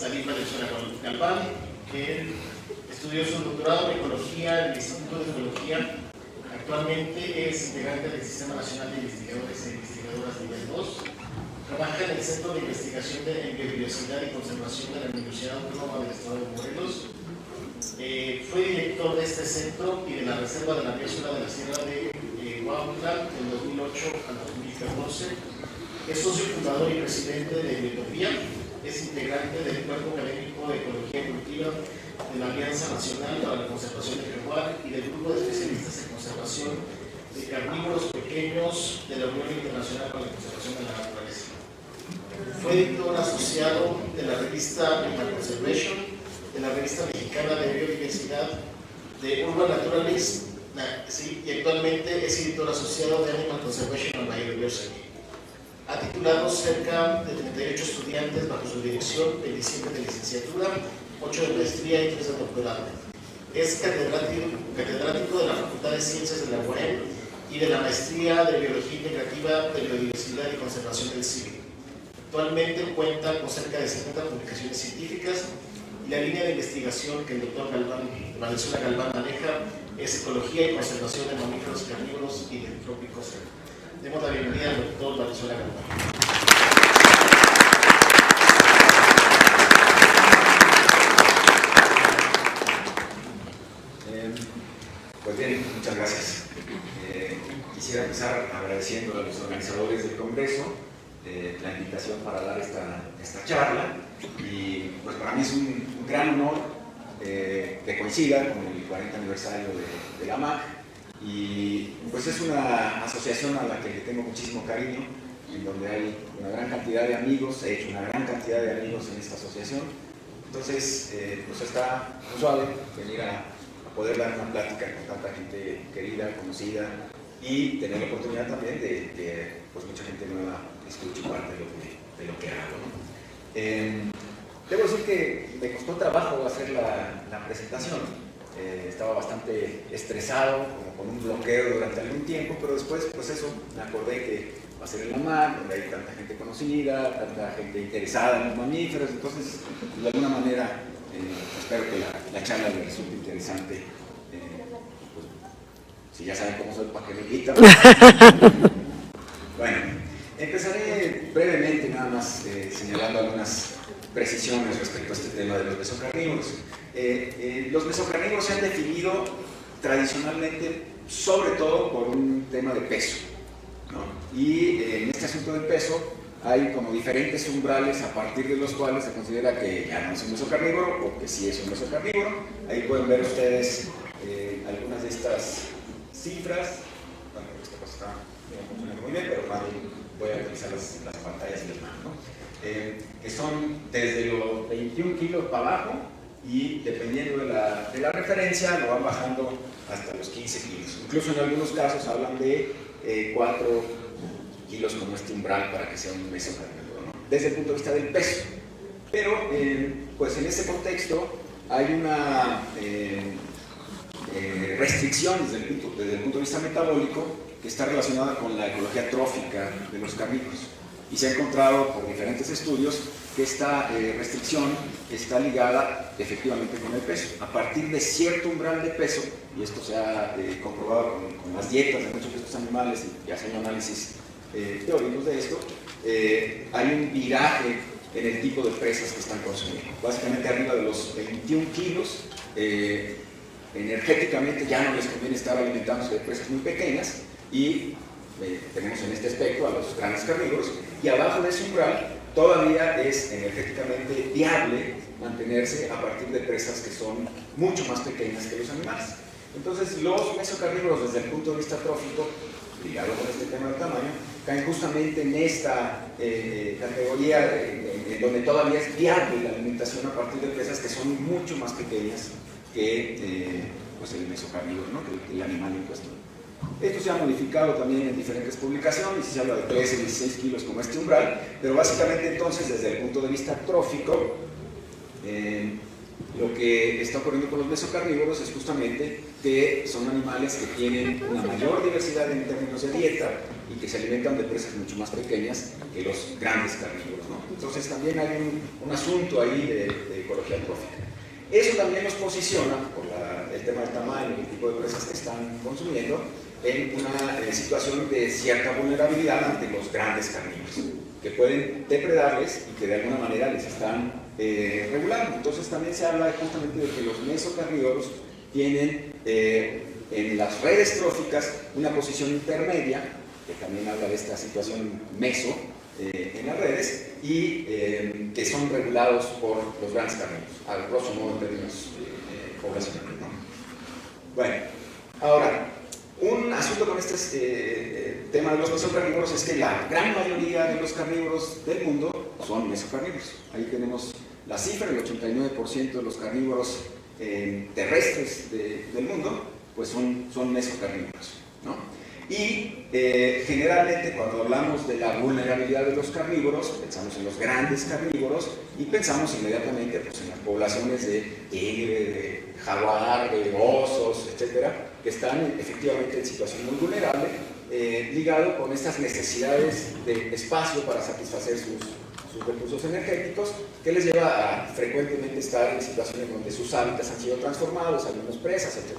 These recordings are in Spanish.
David Valenzuela Galván, que estudió su doctorado en Ecología en el Instituto de Ecología. Actualmente es integrante del Sistema Nacional de Investigadores e Investigadoras Nivel 2. Trabaja en el Centro de Investigación en Biodiversidad y Conservación de la Universidad Autónoma del Estado de Morelos. Fue director de este centro y de la Reserva de la Biosfera de la Sierra de Huautla del 2008 al 2014. Es socio fundador y presidente de Biotopía. Es integrante del Cuerpo Académico de Ecología Evolutiva de la Alianza Nacional para la Conservación del Jaguar y del Grupo de Especialistas en Conservación de Carnívoros Pequeños de la Unión Internacional para la Conservación de la Naturaleza. Fue editor asociado de la revista Animal Conservation, de la revista mexicana de biodiversidad de Urban Naturalist, y actualmente es editor asociado de Animal Conservation and Biodiversity. Ha titulado cerca de 38 estudiantes bajo su dirección, 27 de licenciatura, 8 de maestría y 3 de doctorado. Es catedrático de la Facultad de Ciencias de la UAM y de la Maestría de Biología Integrativa de Biodiversidad y Conservación del CIVI. Actualmente cuenta con cerca de 70 publicaciones científicas y la línea de investigación que el doctor Valenzuela Galván maneja es Ecología y Conservación de Mamíferos Carnívoros y Dendrópicos. Demos la bienvenida al doctor Valenzuela Galván. Pues bien, muchas gracias. Quisiera empezar agradeciendo a los organizadores del Congreso la invitación para dar esta charla, y pues para mí es un gran honor que coincida con el 40 aniversario de la MAC, y pues es una asociación a la que le tengo muchísimo cariño, en donde hay una gran cantidad de amigos, he hecho una gran cantidad de amigos en esta asociación. Entonces pues está muy suave venir a poder dar una plática con tanta gente querida, conocida, y tener la oportunidad también de que pues mucha gente nueva escuche parte de lo que hago, ¿no? Debo decir que me costó trabajo hacer la presentación. Estaba bastante estresado, como con un bloqueo durante algún tiempo, pero después, pues eso, me acordé que va a ser en la MAC, donde hay tanta gente conocida, tanta gente interesada en los mamíferos. Entonces, de alguna manera, espero que la charla les resulte interesante. Pues, si ya saben cómo soy, ¿para qué me invitan? Bueno, empezaré brevemente, nada más señalando algunas precisiones respecto a este tema de los mesocarnívoros. Los mesocarnívoros se han definido tradicionalmente sobre todo por un tema de peso, ¿no? Y en este asunto del peso hay como diferentes umbrales a partir de los cuales se considera que ya no es un mesocarnívoro o que sí es un mesocarnívoro. Ahí pueden ver ustedes algunas de estas cifras. Bueno, esta cosa está funcionando muy bien, pero voy a utilizar las pantallas y demás, ¿no? Que son desde los 21 kilos para abajo, y dependiendo de la referencia lo van bajando hasta los 15 kilos. Incluso en algunos casos hablan de 4 kilos como este umbral para que sea un mesocarnívoro, ¿no? Desde el punto de vista del peso. Pero pues en ese contexto hay una restricción desde el punto de vista metabólico que está relacionada con la ecología trófica de los carnívoros, y se ha encontrado por diferentes estudios que esta restricción está ligada efectivamente con el peso. A partir de cierto umbral de peso, y esto se ha comprobado con las dietas de muchos de estos animales, y haciendo análisis teóricos de esto, hay un viraje en el tipo de presas que están consumiendo. Básicamente arriba de los 21 kilos, energéticamente ya no les conviene estar alimentándose de presas muy pequeñas, y tenemos en este aspecto a los grandes carnívoros, y abajo de ese umbral todavía es energéticamente viable mantenerse a partir de presas que son mucho más pequeñas que los animales. Entonces los mesocarnívoros desde el punto de vista trófico, ligado con este tema del tamaño, caen justamente en esta categoría en donde todavía es viable la alimentación a partir de presas que son mucho más pequeñas que pues el mesocarnívoro, ¿no? que el animal en cuestión. Esto se ha modificado también en diferentes publicaciones, y se habla de 13, 16 kilos como este umbral, pero básicamente entonces desde el punto de vista trófico, Lo que está ocurriendo con los mesocarnívoros es justamente que son animales que tienen una mayor diversidad en términos de dieta y que se alimentan de presas mucho más pequeñas que los grandes carnívoros, ¿no? Entonces también hay un asunto ahí de ecología trófica. Eso también nos posiciona, por el tema del tamaño y el tipo de presas que están consumiendo, en una situación de cierta vulnerabilidad ante los grandes carnívoros, que pueden depredarles y que de alguna manera les están regulando. Entonces también se habla justamente de que los mesocarnívoros tienen en las redes tróficas una posición intermedia, que también habla de esta situación meso en las redes, y que son regulados por los grandes carnívoros, al grosso modo en términos poblacionales, ¿no? Bueno, ahora, un asunto con este tema de los mesocarnívoros es que la gran mayoría de los carnívoros del mundo son mesocarnívoros. Ahí tenemos la cifra, el 89% de los carnívoros terrestres del mundo pues son mesocarnívoros, ¿no? Y generalmente cuando hablamos de la vulnerabilidad de los carnívoros, pensamos en los grandes carnívoros y pensamos inmediatamente pues, en las poblaciones de tigre, de jaguar, de osos, etcétera, que están efectivamente en situación muy vulnerable, ligado con estas necesidades de espacio para satisfacer sus recursos energéticos, que les lleva a frecuentemente estar en situaciones donde sus hábitats han sido transformados, hay menos presas, etc.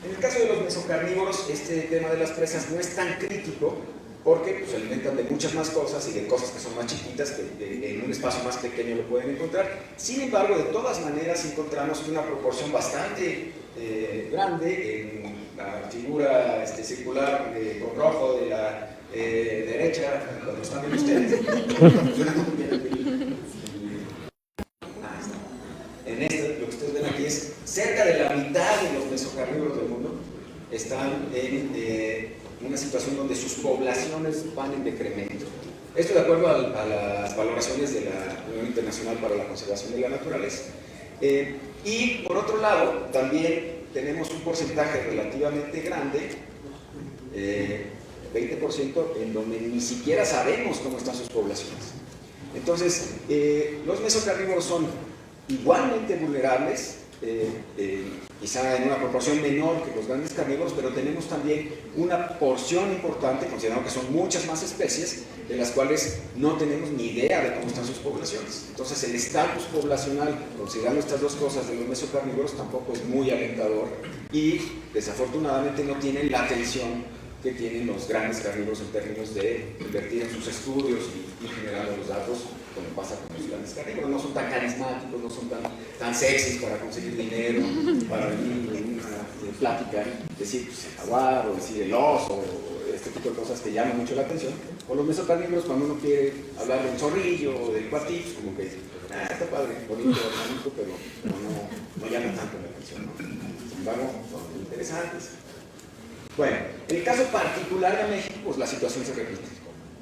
En el caso de los mesocarnívoros, este tema de las presas no es tan crítico porque pues, se alimentan de muchas más cosas y de cosas que son más chiquitas, que en un espacio más pequeño lo pueden encontrar. Sin embargo, de todas maneras encontramos una proporción bastante grande en la figura circular con rojo de la derecha, donde están viendo ustedes. En esto, lo que ustedes ven aquí es cerca de la mitad de los mesocarnívoros del mundo están en una situación donde sus poblaciones van en decremento. Esto de acuerdo a las valoraciones de la Unión Internacional para la Conservación de la Naturaleza. Y por otro lado, también tenemos un porcentaje relativamente grande, 20%, en donde ni siquiera sabemos cómo están sus poblaciones. Entonces, los mesocarnívoros son igualmente vulnerables, quizá en una proporción menor que los grandes carnívoros, pero tenemos también una porción importante, considerando que son muchas más especies, de las cuales no tenemos ni idea de cómo están sus poblaciones. Entonces el estatus poblacional, considerando estas dos cosas de los mesocarnívoros, tampoco es muy alentador y desafortunadamente no tienen la atención que tienen los grandes carnívoros en términos de invertir en sus estudios y generar los datos, como pasa con los grandes carnívoros. No son tan carismáticos, no son tan sexys para conseguir dinero, para venir en una plática, decir pues, el jaguar o decir el oso, o este tipo de cosas que llaman mucho la atención. O los mesocarnívoros, cuando uno quiere hablar del zorrillo o del cuatí, como que está padre, bonito, pero no llama tanto la atención, ¿no? Sin embargo, son interesantes. Bueno, en el caso particular de México, pues la situación se repite,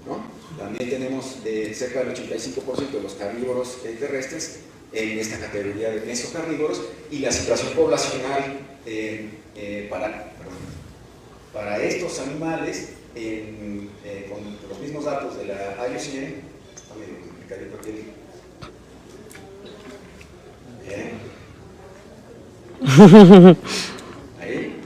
¿no? También tenemos cerca del 85% de los carnívoros terrestres en esta categoría de mesocarnívoros y la situación poblacional para estos animales, con los mismos datos de la IUCN, está medio complicadito aquí. Bien. Ahí.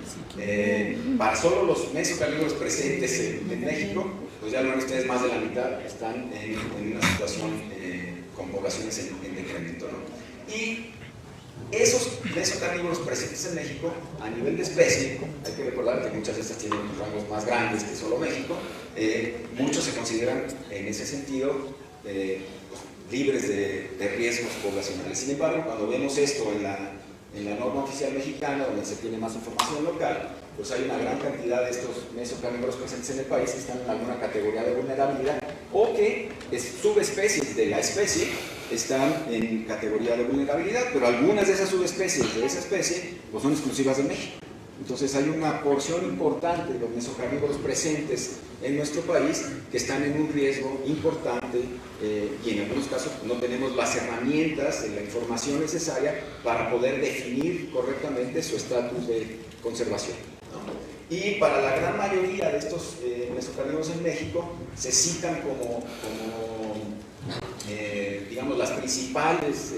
Para solo los mesocarnívoros presentes en México, pues ya lo ven ustedes, más de la mitad están en una situación con poblaciones en decremento, ¿no? Y esos mesocarnívoros presentes en México, a nivel de especie, hay que recordar que muchas de estas tienen rangos más grandes que solo México, muchos se consideran en ese sentido pues, libres de riesgos poblacionales. Sin embargo, cuando vemos esto en la norma oficial mexicana, donde se tiene más información local, pues hay una gran cantidad de estos mesocarnívoros presentes en el país que están en alguna categoría de vulnerabilidad o que subespecies de la especie están en categoría de vulnerabilidad, pero algunas de esas subespecies de esa especie pues son exclusivas de México. Entonces hay una porción importante de los mesocarnívoros presentes en nuestro país que están en un riesgo importante y en algunos casos no tenemos las herramientas, la información necesaria para poder definir correctamente su estatus de conservación, ¿no? Y para la gran mayoría de estos mesocarnívoros en México se citan como digamos, las principales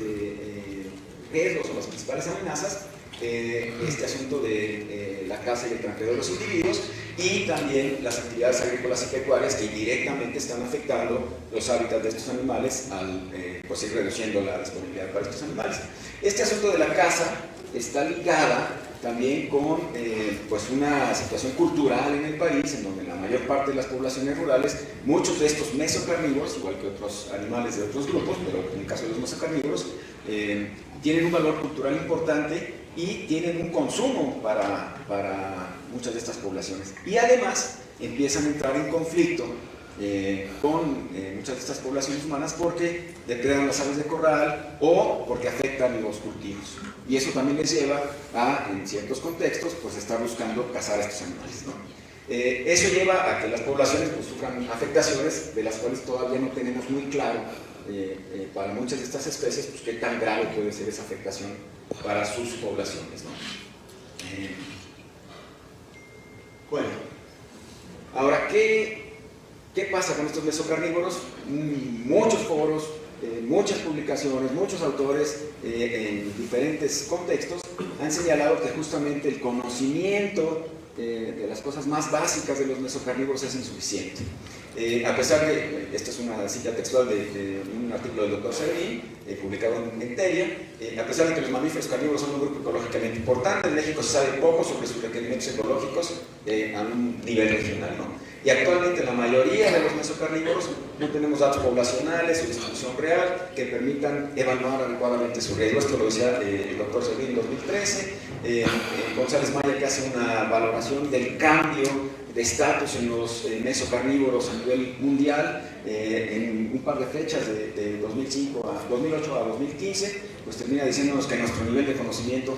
riesgos o las principales amenazas, este asunto de la caza y el trampleo de los individuos, y también las actividades agrícolas y pecuarias que directamente están afectando los hábitats de estos animales al pues ir reduciendo la disponibilidad para estos animales. Este asunto de la caza está ligada también con pues una situación cultural en el país, en donde la mayor parte de las poblaciones rurales, muchos de estos mesocarnívoros, igual que otros animales de otros grupos, pero en el caso de los mesocarnívoros, tienen un valor cultural importante y tienen un consumo para muchas de estas poblaciones. Y además empiezan a entrar en conflicto con muchas de estas poblaciones humanas porque depredan las aves de corral o porque afectan los cultivos. Y eso también les lleva a, en ciertos contextos, pues estar buscando cazar a estos animales, ¿no? Eso lleva a que las poblaciones pues, sufran afectaciones de las cuales todavía no tenemos muy claro para muchas de estas especies pues, qué tan grave puede ser esa afectación para sus poblaciones, ¿no? Bueno, ahora, ¿qué pasa con estos mesocarnívoros? Muchos foros, muchas publicaciones, muchos autores en diferentes contextos han señalado que justamente el conocimiento de las cosas más básicas de los mesocarnívoros es insuficiente. A pesar de, esta es una cita textual de un artículo del Dr. Severin, publicado en Telia, a pesar de que los mamíferos carnívoros son un grupo ecológicamente importante, en México se sabe poco sobre sus requerimientos ecológicos a un nivel regional, ¿no? Y actualmente la mayoría de los mesocarnívoros no tenemos datos poblacionales o distribución real que permitan evaluar adecuadamente su riesgo. Esto lo decía el doctor Severin en 2013, González Maya, que hace una valoración del cambio de estatus en los mesocarnívoros a nivel mundial en un par de fechas de 2008 a 2015, pues termina diciéndonos que nuestro nivel de conocimiento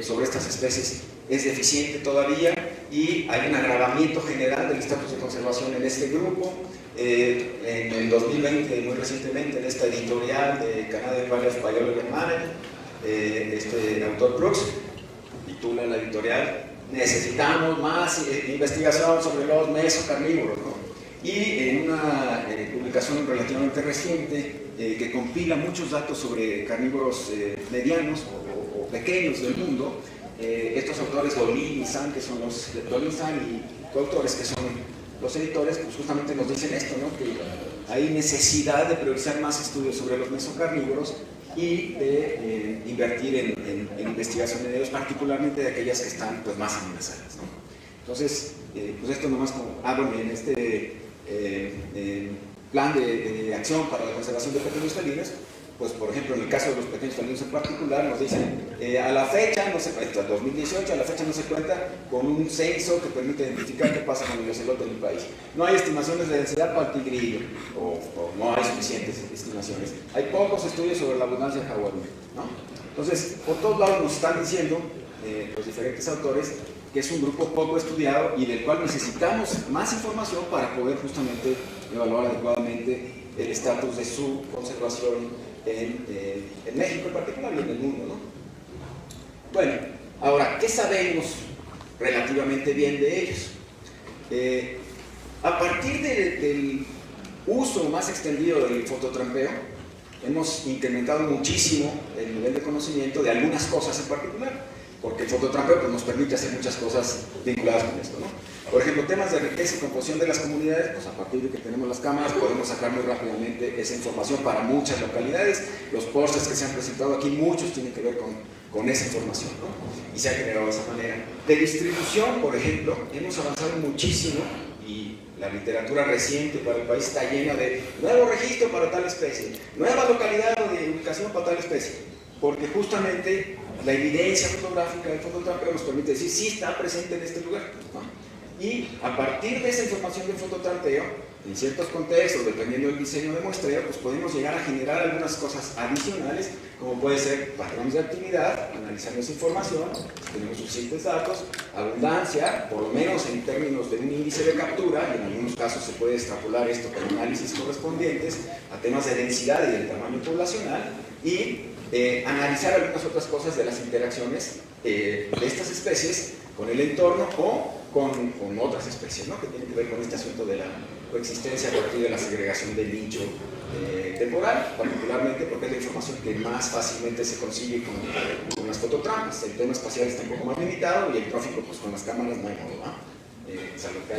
sobre estas especies es deficiente todavía y hay un agravamiento general del estatus de conservación en este grupo. En el 2020, muy recientemente, en esta editorial de Canadian Wildlife Biology and Management, este autor Brooks titula la editorial "Necesitamos más investigación sobre los mesocarnívoros", ¿no? Y en una publicación relativamente reciente que compila muchos datos sobre carnívoros medianos o pequeños del mundo, estos autores, Dolin y San, que son los Dolin, San y coautores, que son los editores, pues justamente nos dicen esto, ¿no? Que hay necesidad de priorizar más estudios sobre los mesocarnívoros y de invertir en investigación en ellos, particularmente de aquellas que están pues, más amenazadas, ¿no? Entonces, pues esto nomás como hago en este plan de acción para la conservación de pequeños felinos, pues por ejemplo en el caso de los pequeños felinos en particular nos dicen a la fecha, no se cuenta, 2018, a la fecha no se cuenta con un censo que permite identificar qué pasa con el ocelote en el país. No hay estimaciones de densidad para el tigrillo, o no hay suficientes estimaciones. Hay pocos estudios sobre la abundancia de jaguarú, ¿no? Entonces, por todos lados nos están diciendo los diferentes autores que es un grupo poco estudiado y del cual necesitamos más información para poder justamente evaluar adecuadamente el estatus de su conservación en México en particular y en el mundo, ¿no? Bueno, ahora, ¿qué sabemos relativamente bien de ellos? A partir del uso más extendido del fototrampeo, hemos incrementado muchísimo el nivel de conocimiento de algunas cosas en particular, porque el fototrampeo pues, nos permite hacer muchas cosas vinculadas con esto, ¿no? Por ejemplo, temas de riqueza y composición de las comunidades, pues a partir de que tenemos las cámaras podemos sacar muy rápidamente esa información para muchas localidades. Los pósters que se han presentado aquí, muchos tienen que ver con esa información, ¿no? Y se ha generado de esa manera. De distribución, por ejemplo, hemos avanzado muchísimo y la literatura reciente para el país está llena de nuevo registro para tal especie, nueva localidad de ubicación para tal especie, porque justamente la evidencia fotográfica del fototrampeo nos permite decir si está presente en este lugar, ¿no? Y a partir de esa información del fototrampeo, en ciertos contextos, dependiendo del diseño de muestreo, pues podemos llegar a generar algunas cosas adicionales, como puede ser patrones de actividad, analizando esa información, tenemos suficientes datos, abundancia, por lo menos en términos de un índice de captura, y en algunos casos se puede extrapolar esto con análisis correspondientes a temas de densidad y del tamaño poblacional, y analizar algunas otras cosas de las interacciones de estas especies con el entorno o con otras especies, ¿no? Que tienen que ver con este asunto de coexistencia a partir de la segregación del nicho temporal, particularmente porque es la información que más fácilmente se consigue con las fototrampas. El tema espacial está un poco más limitado y el tráfico, pues con las cámaras no hay modo, ¿no? Salvo que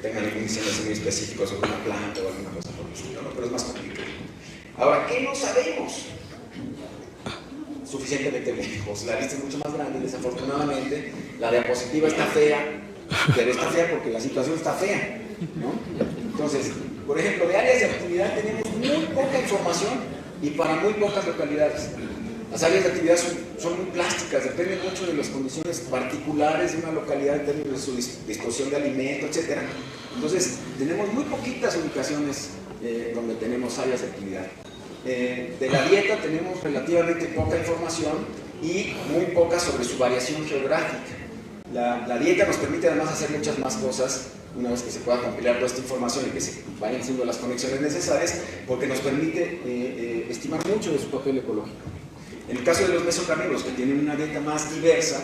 tengan algún diseño muy específico sobre una planta o alguna cosa por el estilo, ¿no? Pero es más complicado. Ahora, ¿qué no sabemos? Suficientemente lejos. La lista es mucho más grande, desafortunadamente. La diapositiva está fea, pero está fea porque la situación está fea, ¿no? Entonces, por ejemplo, de áreas de actividad tenemos muy poca información y para muy pocas localidades. Las áreas de actividad son muy plásticas, dependen mucho de las condiciones particulares de una localidad en términos de su disposición de alimento, etc. Entonces, tenemos muy poquitas ubicaciones donde tenemos áreas de actividad. De la dieta tenemos relativamente poca información y muy poca sobre su variación geográfica. La dieta nos permite además hacer muchas más cosas una vez que se pueda compilar toda esta información y que se vayan haciendo las conexiones necesarias, porque nos permite estimar mucho de su papel ecológico. En el caso de los mesocarnívoros, que tienen una dieta más diversa,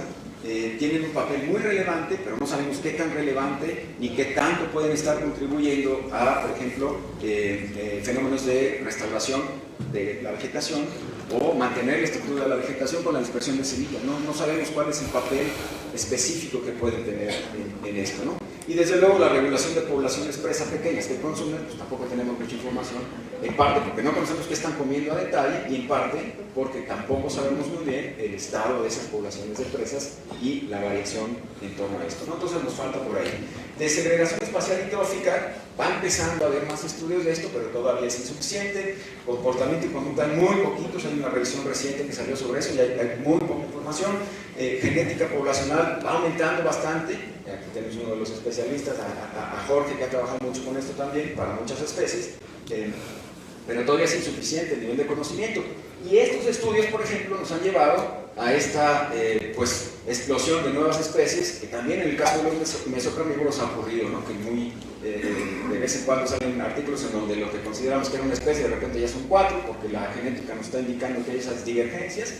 tienen un papel muy relevante, pero no sabemos qué tan relevante ni qué tanto pueden estar contribuyendo a, por ejemplo, fenómenos de restauración de la vegetación o mantener la estructura de la vegetación con la dispersión de semillas. No sabemos cuál es el papel específico que pueden tener en esto, ¿no? Y desde luego la regulación de poblaciones presas pequeñas que consumen, pues tampoco tenemos mucha información, en parte porque no conocemos qué están comiendo a detalle y en parte porque tampoco sabemos muy bien el estado de esas poblaciones de presas y la variación en torno a esto, ¿no? Entonces nos falta por ahí. De segregación espacial y trófica va empezando a haber más estudios de esto, pero todavía es insuficiente. Comportamiento y conducta muy poquitos, hay una revisión reciente que salió sobre eso y hay muy poca información. Genética poblacional va aumentando bastante. Aquí tenemos uno de los especialistas, a Jorge, que ha trabajado mucho con esto también, para muchas especies, pero todavía es insuficiente el nivel de conocimiento. Y estos estudios, por ejemplo, nos han llevado a esta pues, explosión de nuevas especies, que también en el caso de los mesocarnívoros ha ocurrido, ¿no? Que de vez en cuando salen artículos en donde lo que consideramos que era una especie, de repente ya son 4, porque la genética nos está indicando que hay esas divergencias.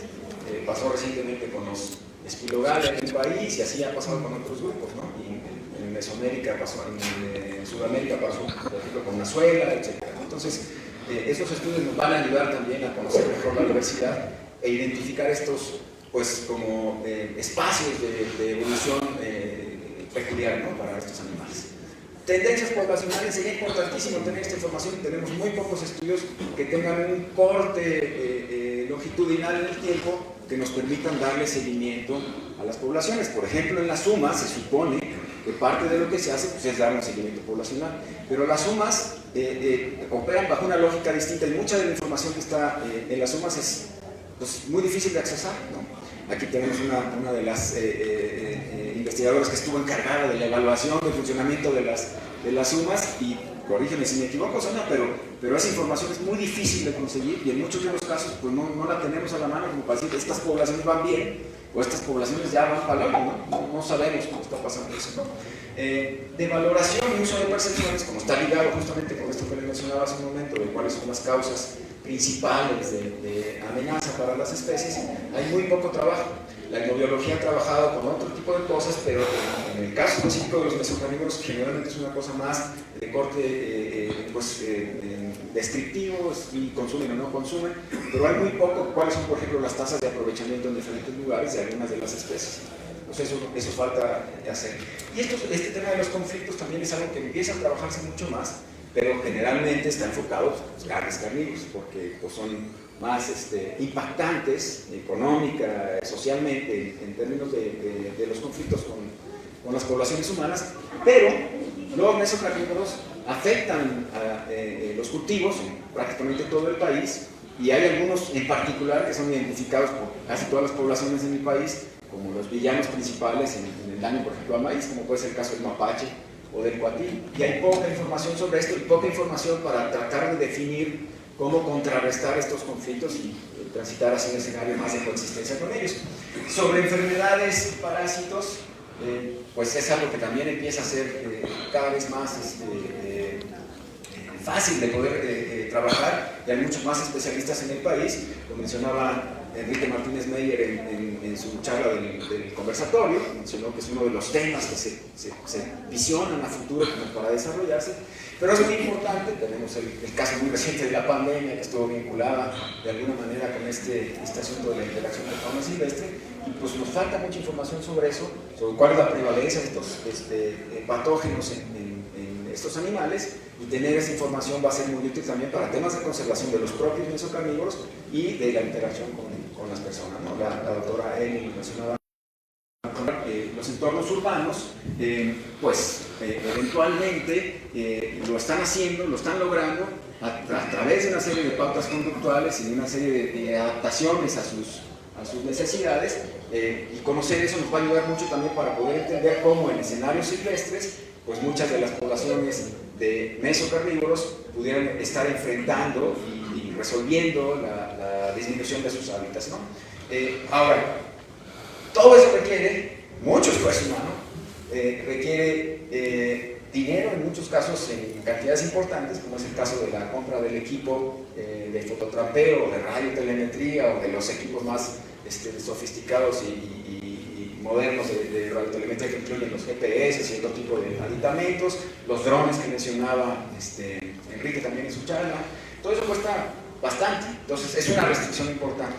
Pasó recientemente con los espilogales en el país y así ha pasado con otros grupos, ¿no? Y en Mesoamérica pasó, en Sudamérica pasó, por ejemplo, con Venezuela, etc. Entonces, esos estudios nos van a ayudar también a conocer mejor la diversidad e identificar estos, pues, como espacios de evolución peculiar, ¿no? Para estos animales. Tendencias poblacionales, sería importantísimo tener esta información y tenemos muy pocos estudios que tengan un corte longitudinal en el tiempo que nos permitan darle seguimiento a las poblaciones. Por ejemplo, en las sumas se supone que parte de lo que se hace pues, es dar un seguimiento poblacional, pero las sumas operan bajo una lógica distinta y mucha de la información que está en las sumas es pues, muy difícil de accesar, ¿no? Aquí tenemos una de las investigadoras que estuvo encargada de la evaluación del funcionamiento de las sumas y corrígeme si me equivoco, Sonia, pero esa información es muy difícil de conseguir y en muchos de los casos pues no la tenemos a la mano como para decir estas poblaciones van bien o estas poblaciones ya van para el hoyo, ¿no? No sabemos cómo está pasando eso, ¿no? De valoración y uso de percepciones, como está ligado justamente con esto que le mencionaba hace un momento, de cuáles son las causas principales de amenaza para las especies, hay muy poco trabajo. La etnobiología ha trabajado con otro tipo de cosas, pero en el caso específico de los mesocarnívoros generalmente es una cosa más de corte descriptivo, si consumen o no consumen, pero hay muy poco cuáles son, por ejemplo, las tasas de aprovechamiento en diferentes lugares de algunas de las especies. Entonces eso falta hacer. Y este tema de los conflictos también es algo que empieza a trabajarse mucho más, pero generalmente está enfocado en los grandes carnívoros, porque pues, son más impactantes económica, socialmente, en términos de los conflictos con las poblaciones humanas, pero los mesocarnívoros afectan a los cultivos en prácticamente todo el país, y hay algunos en particular que son identificados por casi todas las poblaciones en el país como los villanos principales en el daño, por ejemplo, al maíz, como puede ser el caso del mapache o del cuatí, y hay poca información sobre esto y poca información para tratar de definir cómo contrarrestar estos conflictos y transitar hacia un escenario más de coexistencia con ellos. Sobre enfermedades y parásitos, pues es algo que también empieza a ser cada vez más fácil de poder trabajar, y hay muchos más especialistas en el país. Lo mencionaba Enrique Martínez Meyer en su charla del conversatorio, mencionó que es uno de los temas que se visionan a futuro como para desarrollarse, Pero es muy importante, tenemos el caso muy reciente de la pandemia, que estuvo vinculada de alguna manera con este asunto de la interacción de fauna silvestre, y pues nos falta mucha información sobre eso, sobre cuál es la prevalencia de estos patógenos en estos animales, y tener esa información va a ser muy útil también para temas de conservación de los propios mesocarnívoros y de la interacción con las personas, ¿no? La doctora Eli mencionaba los entornos urbanos, pues eventualmente lo están haciendo, lo están logrando a través de una serie de pautas conductuales y de una serie de adaptaciones a sus necesidades, y conocer eso nos va a ayudar mucho también para poder entender cómo en escenarios silvestres pues muchas de las poblaciones de mesocarnívoros pudieran estar enfrentando y resolviendo la disminución de sus hábitats, ¿no? Ahora, todo eso requiere mucho esfuerzo humano, requiere dinero en muchos casos en cantidades importantes, como es el caso de la compra del equipo de fototrampeo, de radiotelemetría o de los equipos más sofisticados y modernos de radiotelemetría que incluyen los GPS y otro tipo de aditamentos, los drones que mencionaba Enrique también en su charla. Todo eso cuesta bastante, entonces es una restricción importante.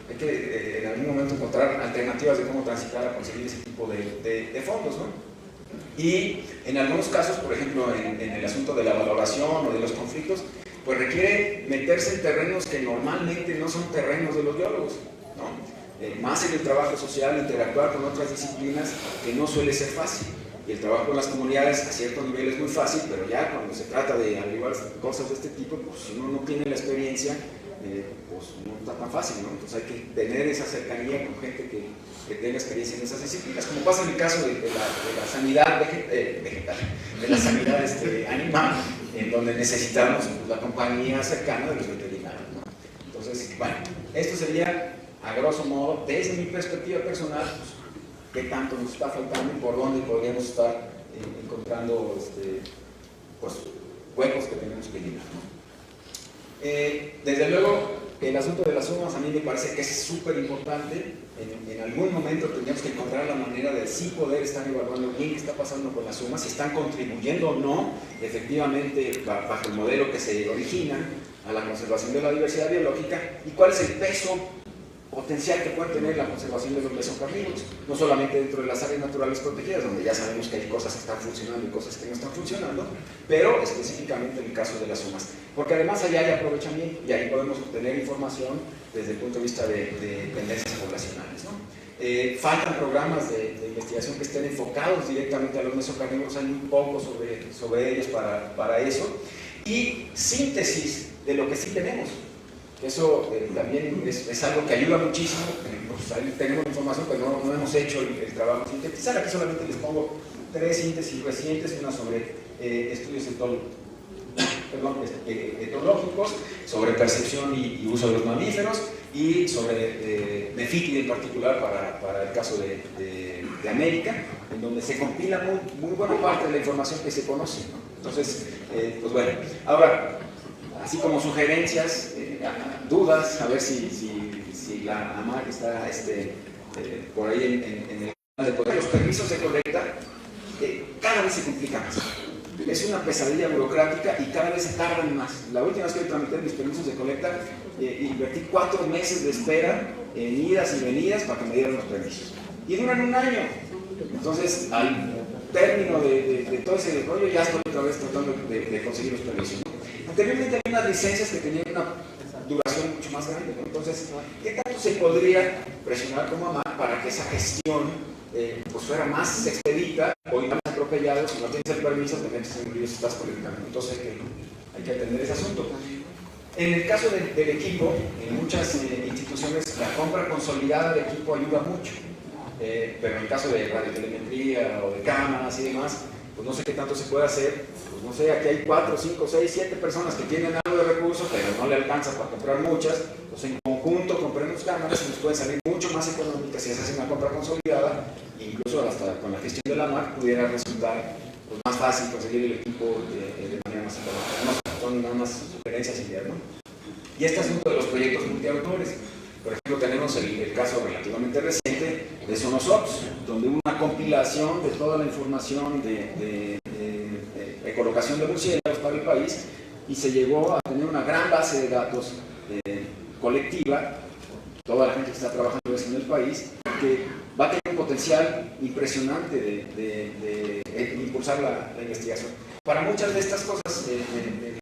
Hay que en algún momento encontrar alternativas de cómo transitar a conseguir ese tipo de fondos, ¿no? Y en algunos casos, por ejemplo, en el asunto de la valoración o de los conflictos, pues requiere meterse en terrenos que normalmente no son terrenos de los biólogos, ¿no? Más en el trabajo social, interactuar con otras disciplinas, que no suele ser fácil. Y el trabajo con las comunidades a cierto nivel es muy fácil, pero ya cuando se trata de averiguar cosas de este tipo, pues si uno no tiene la experiencia, pues no está tan fácil, ¿no? Entonces hay que tener esa cercanía con gente que tenga experiencia en esas disciplinas, como pasa en el caso de la sanidad vegetal, de la sanidad animal, en donde necesitamos pues, la compañía cercana de los veterinarios, ¿no? Entonces, bueno, esto sería, a grosso modo, desde mi perspectiva personal, pues, qué tanto nos está faltando y por dónde podríamos estar encontrando pues, huecos que tenemos que llenar, ¿no? Desde luego, el asunto de las sumas a mí me parece que es súper importante. En algún momento tendríamos que encontrar la manera de sí poder estar evaluando qué está pasando con las sumas, si están contribuyendo o no efectivamente bajo el modelo que se origina a la conservación de la diversidad biológica, y cuál es el peso potencial que puede tener la conservación de los mesocarnívoros, no solamente dentro de las áreas naturales protegidas, donde ya sabemos que hay cosas que están funcionando y cosas que no están funcionando, pero específicamente en el caso de las sumas, porque además allá hay aprovechamiento y ahí podemos obtener información desde el punto de vista de tendencias poblacionales, ¿no? Faltan programas de investigación que estén enfocados directamente a los mesocarnívoros, hay muy poco sobre ellos para eso, y síntesis de lo que sí tenemos. Eso también es algo que ayuda muchísimo. Pues ahí tenemos información, pero no hemos hecho el trabajo sintetizar. Aquí solamente les pongo 3 síntesis recientes, una sobre estudios etológicos, sobre percepción y uso de los mamíferos, y sobre Nefiti en particular para el caso de América, en donde se compila muy buena parte de la información que se conoce, ¿no? Entonces, pues bueno, ahora, así como sugerencias, dudas, a ver si la AMAC está por ahí en el de poder. Los permisos de colecta cada vez se complican más. Es una pesadilla burocrática y cada vez se tardan más. La última vez que tramité mis permisos de colecta, invertí 4 meses de espera en idas y venidas para que me dieran los permisos. Y duran 1 año. Entonces, al término de todo ese rollo, ya estoy otra vez tratando de conseguir los permisos. Anteriormente había unas licencias que tenían una duración mucho más grande, ¿no? Entonces, ¿qué tanto se podría presionar como AMAC para que esa gestión pues fuera más expedita o más atropellada? Si no tienes el permiso, te metes en un lío si estás colectando. Entonces hay que atender ese asunto. En el caso del equipo, en muchas instituciones la compra consolidada de equipo ayuda mucho, pero en el caso de radiotelemetría o de cámaras y demás, pues no sé qué tanto se puede hacer. Pues no sé, aquí hay 4, 5, 6, 7 personas que tienen algo de recursos, pero no le alcanza para comprar muchas. Entonces en conjunto compremos cámaras y nos pueden salir mucho más económicas si se hace una compra consolidada, incluso hasta con la gestión de la MAC pudiera resultar pues, más fácil conseguir el económico de manera más económica. No, son nada más sugerencias y ¿no? Y este asunto de los proyectos multiautores. Por ejemplo, tenemos el caso relativamente reciente de Sonosops, donde una compilación de toda la información de ecolocación de murciélagos, para el país, y se llegó a tener una gran base de datos colectiva, toda la gente que está trabajando eso en el país, que va a tener un potencial impresionante de impulsar la investigación. Para muchas de estas cosas,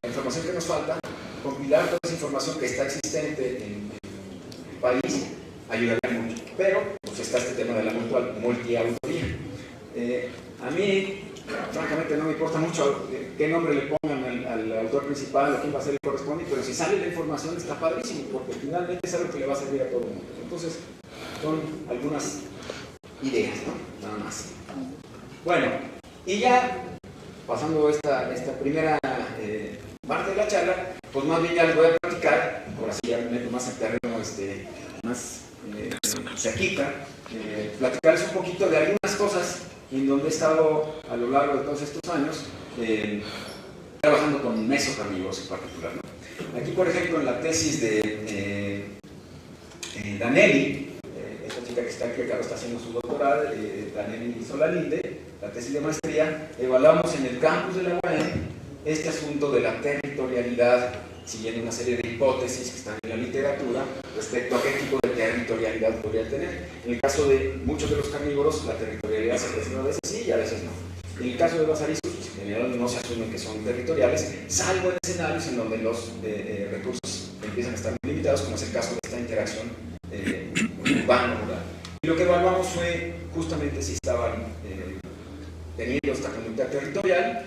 la información que nos falta, compilar toda esa información que está existente en el país ayudaría mucho. Pero pues está este tema de la multiautoría. A mí, francamente, no me importa mucho qué nombre le pongan al autor principal o quién va a ser el correspondiente, pero si sale la información está padrísimo, porque finalmente es algo que le va a servir a todo el mundo. Entonces, son algunas ideas, ¿no? Nada más. Bueno, y ya pasando esta primera parte de la charla, pues más bien ya les voy a platicar, ahora sí ya me meto más en terreno más cerquita, platicarles un poquito de algunas cosas en donde he estado a lo largo de todos estos años trabajando con mesocarnívoros en particular, ¿no? Aquí, por ejemplo, en la tesis de Danelli, esta chica que está aquí, que ahora está haciendo su doctorado, Danelli Solalinde, la tesis de maestría, evaluamos en el campus de la UAM este asunto de la territorialidad, siguiendo una serie de hipótesis que están en la literatura respecto a qué tipo de territorialidad podría tener. En el caso de muchos de los carnívoros, la territorialidad se prefiere a veces sí y a veces no. En el caso de los ariscos, pues, en general no se asume que son territoriales, salvo en escenarios en donde los recursos empiezan a estar muy limitados, como es el caso de esta interacción urbano-rural. Y lo que evaluamos fue justamente si estaban teniendo esta conducta territorial.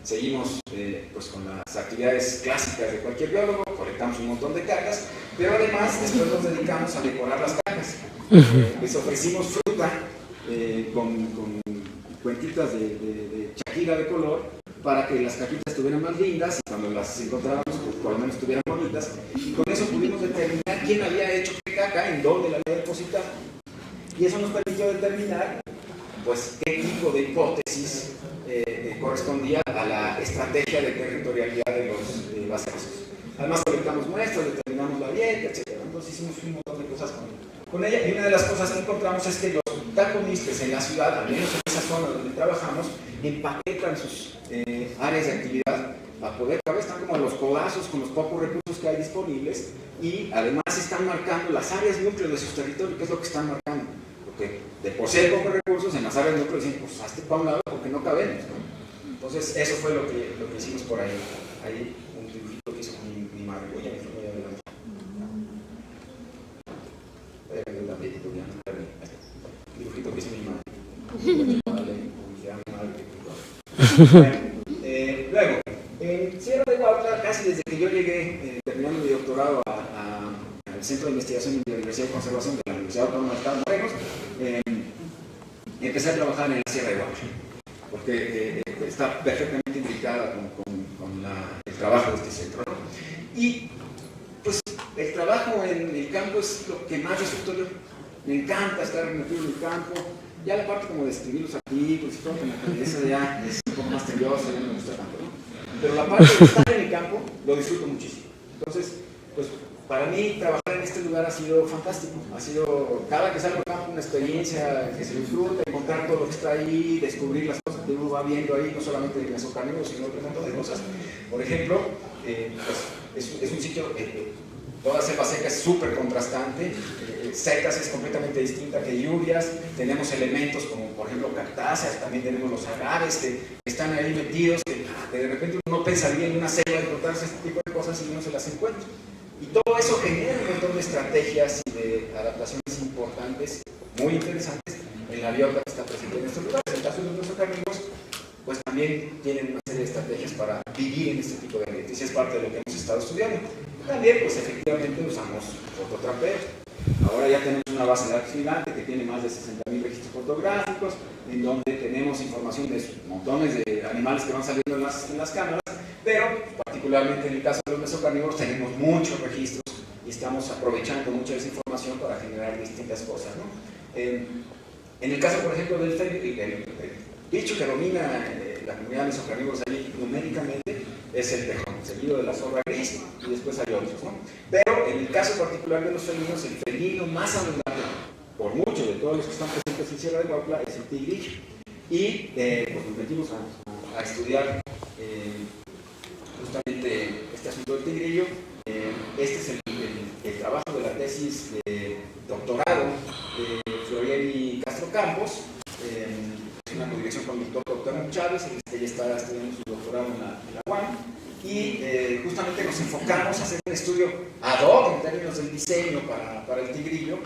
Seguimos pues con las actividades clásicas de cualquier biólogo, colectamos un montón de cargas, pero además después nos dedicamos a decorar las cargas. Les ofrecimos fruta con cuentitas de chaquira de color para que las cajitas estuvieran más lindas y cuando las encontrábamos pues por lo menos estuvieran bonitas, y con eso pudimos determinar quién había hecho qué caca, en dónde la había depositado, y eso nos permitió determinar pues qué tipo de hipótesis correspondía a la estrategia de territorialidad de los basarizos. Además colectamos muestras, determinamos la dieta, etc. Entonces hicimos un montón de cosas con ella, y una de las cosas que encontramos es que los taconistas en la ciudad, al menos en esa zona donde trabajamos, empaquetan sus áreas de actividad a poder caber, están como a los codazos con los pocos recursos que hay disponibles, y además están marcando las áreas núcleo de sus territorios, que es lo que están marcando. Porque de por sí hay pocos recursos, en las áreas núcleo dicen, pues hazte para un lado porque no cabemos, ¿no? Entonces eso fue lo que hicimos por ahí. Ahí un dibujito que hizo mi madre. Voy a mi familia adelante. Un dibujito que hizo mi madre. Luego, en Sierra de Huautla, casi desde que yo llegué, terminando mi doctorado al Centro de Investigación en Biodiversidad y Conservación de la Universidad Autónoma de Estados Unidos, empecé a trabajar en la Sierra de Huautla, porque está perfectamente indicada con el trabajo de este centro, ¿no? Y pues el trabajo en el campo es lo que más disfruto yo. Me encanta estar metido en el campo. Ya la parte como de escribir los artículos y todo, como que esa ya es un poco más tediosa, ya no me gusta tanto, ¿no? Pero la parte de estar en el campo lo disfruto muchísimo. Entonces, pues para mí trabajar en este lugar ha sido fantástico. Ha sido, cada que salgo al campo, una experiencia que se disfruta, encontrar todo lo que está ahí, descubrir las cosas que uno va viendo ahí, no solamente de mesocarnívoros, sino otro montón de cosas. Por ejemplo, pues, es un sitio, toda selva seca es súper contrastante, secas es completamente distinta que lluvias, tenemos elementos como por ejemplo cactáceas, también tenemos los agaves que están ahí metidos, que de repente uno no pensaría en una selva encontrarse este tipo de cosas y no se las encuentra. Y todo eso genera un montón de estrategias y de adaptaciones importantes, muy interesantes, en la biota que está presente en estos lugares. En el caso de los mesocarnívoros, pues también tienen una serie de estrategias para vivir en este tipo de ambientes, y es parte de lo que hemos estado estudiando. También, pues efectivamente usamos fototrapeo. Ahora ya tenemos una base de datos gigante que tiene más de 60.000 registros fotográficos, en donde tenemos información de montones de animales que van saliendo en las cámaras, pero particularmente en el caso de los mesocarnívoros tenemos muchos registros y estamos aprovechando mucha de esa información para generar distintas cosas, ¿no? En el caso, por ejemplo, del bicho que domina la comunidad de mesocarnívoros allí numéricamente es el tejón, seguido de la zorra gris, y después hay otros, ¿no? Pero en el caso particular de los felinos, el felino más abundante, por mucho de todos los que están presentes en Sierra de Huautla, es el tigrillo. Y pues nos metimos a estudiar tigrillo. Este es el trabajo de la tesis de doctorado de Florieli Castro Campos. Es una codirección con el doctor Chávez, ella está estudiando su doctorado en la UAM, y justamente nos enfocamos a hacer un estudio ad hoc en términos del diseño para el tigrillo,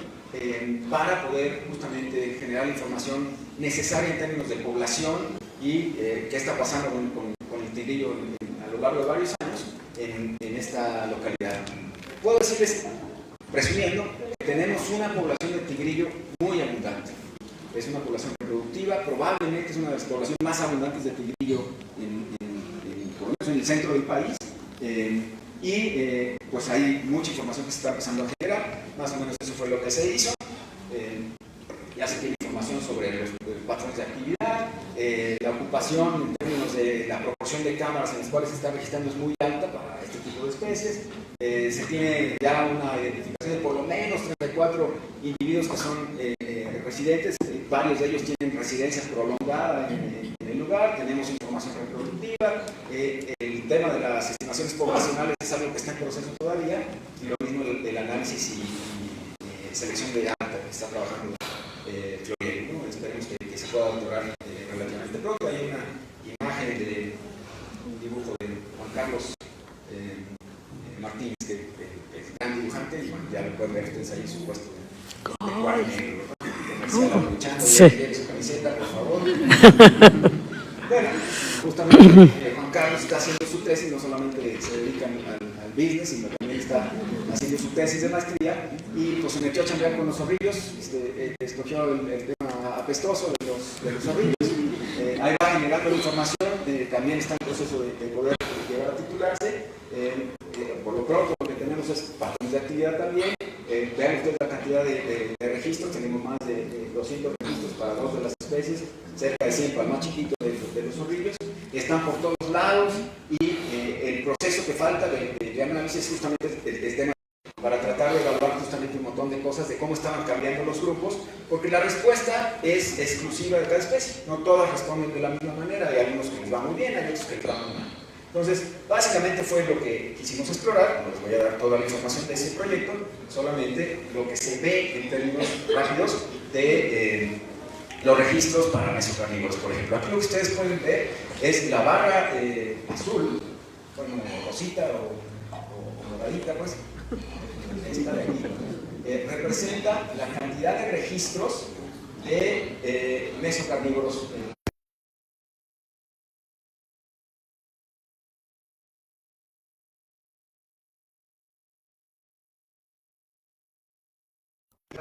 para poder justamente generar la información necesaria en términos de población y qué está pasando con el tigrillo a lo largo de varios años en esta localidad. Puedo decirles, presumiendo, que tenemos una población de tigrillo muy abundante. Es una población reproductiva, probablemente es una de las poblaciones más abundantes de tigrillo por lo menos en el centro del país. Pues hay mucha información que se está empezando a generar, más o menos eso fue lo que se hizo. Ya se tiene información sobre los patrones de actividad, la ocupación en términos de la proporción de cámaras en las cuales se está registrando es muy alta para este tipo de especies. Se tiene ya una identificación de por lo menos 34 individuos que son residentes, varios de ellos tienen residencia prolongada en el lugar, tenemos información reproductiva, el tema de las estimaciones poblacionales es algo que está en proceso todavía, y lo mismo el análisis y selección de data que está trabajando Florieli, ¿no? Esperemos que se pueda lograr relativamente pronto. Hay una imagen de un dibujo de Juan Carlos Martínez, que es gran dibujante, y bueno, ya lo pueden ver ustedes ahí en su puesto de cuadro negro, ¿no? Luchando, sí. Su camiseta, por favor. Bueno, justamente Juan Carlos está haciendo su tesis, no solamente se dedica al business, sino también está haciendo su tesis de maestría, y pues se metió a chambear con los zorrillos, escogió el tema apestoso de los zorrillos, ahí va generando la información, también está en proceso de poder llegar a titularse. Por lo pronto lo que tenemos es patrones de actividad también. Vean ustedes la cantidad de registros, tenemos más de 200 registros para 2 de las especies, cerca de 100 para el más chiquito de los zorrillos, están por todos lados, y el proceso que falta de análisis es justamente el tema para tratar de evaluar justamente un montón de cosas de cómo estaban cambiando los grupos, porque la respuesta es exclusiva de cada especie, no todas responden de la misma manera, hay algunos que les va muy bien, hay otros que les va muy mal. Entonces, básicamente fue lo que quisimos explorar. No les voy a dar toda la información de ese proyecto, solamente lo que se ve en términos rápidos de los registros para mesocarnívoros, por ejemplo. Aquí lo que ustedes pueden ver es la barra azul, bueno, rosita o moradita, pues, esta de aquí, representa la cantidad de registros de mesocarnívoros.